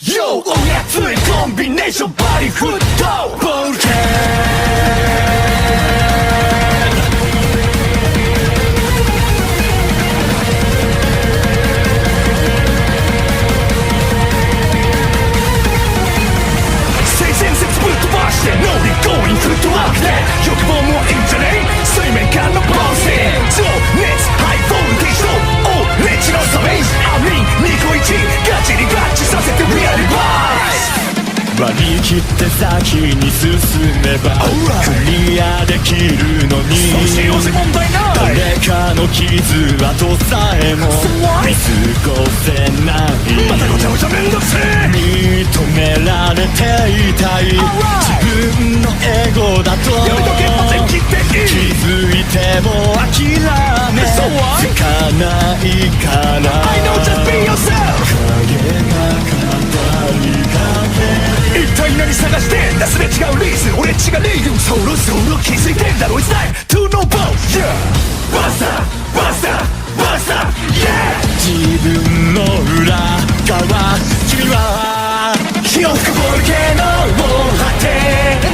Yo おやついコンビネーションバディフットボルケン性善説ぶっ飛ばしてノリゴーインフットワークで欲望もいいんじゃねえ水面下のボス情熱ハイボルテージと俺っちのサメージアミンニコイチガチにガチさせてリアルバイス割り切って先に進めばクリアできるのに誰かの傷跡さえも見過ごせないまたごちゃごちゃめんどくせえ認められていたい自分のエゴだとやめとけません切っていい気づいても諦めつかないから I know just be yourself 影が語りかけ一体何探してんだすれ違うリーズ俺っちがリーグそろそろ気づいてんだろ It's time to know about yeah バスターバスターバスター yeah 自分の裏側君は火を吹くボルケーノを破天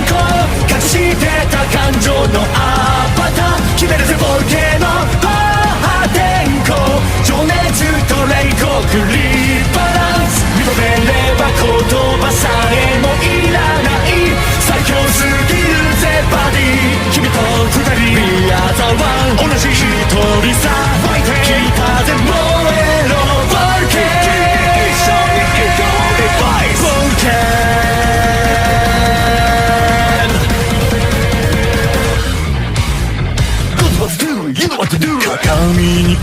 荒隠してた感情のアバター決めるぜボルケーノ破天荒情熱と冷酷リバランス認めれば言葉さえもいらない最強すぎるぜバディ君と二人 We are the one 同じ一人さ君風燃えろボルケン一緒に行こうリバイスボルケン Good what to do You know what to do 鏡に映る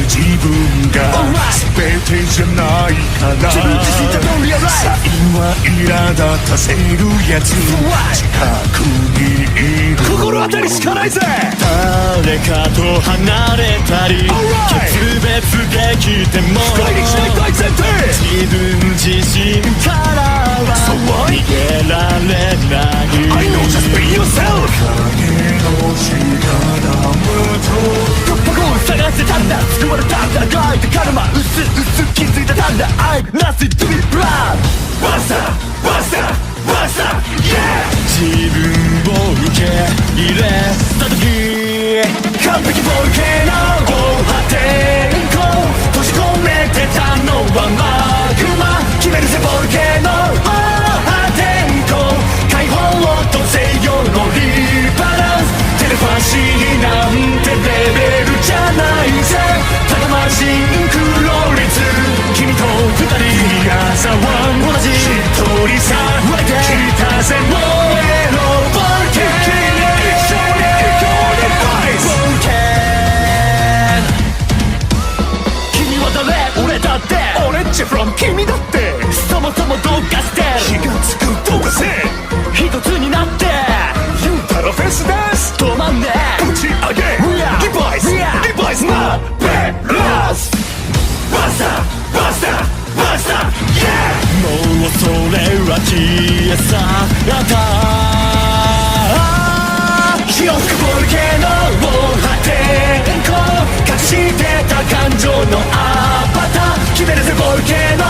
自分が全てじゃないから自分自身じゃdon't realizeサインは苛立たせるやつ近くにいる心当たりしかないぜ誰かと離れたり決別できても深入りしない大前提自分自身からは逃げられない I know just be yourself 影の力むと突破口を探してたんだ救われたんだ書いてカルマうすうす気づいてたんだ I'm nothing to be proud バスターバスターバスター Yeah 自分を受け入れた時完璧ボルケーノを破天荒閉じ込めてたのはマグマ決めるぜボルケーノ破天荒解放と西洋のリバランステレパシーなんてレベルじゃないぜただマシンクロ率君と二人朝は同じ一人さ来たぜ燃えろボルケン一緒に行こうリバイスボルケン君は誰俺だって俺っち from 君だってそもそもどうかして火がつくどうかせ一つになって言うたらフェスです止まんね打ち上げリバイスリバイスなベラスバスターバスターバスター Yeah もうそれは消え去った火を吹くボルケーノを破天荒隠してた感情のアバター決めるぜボルケーノ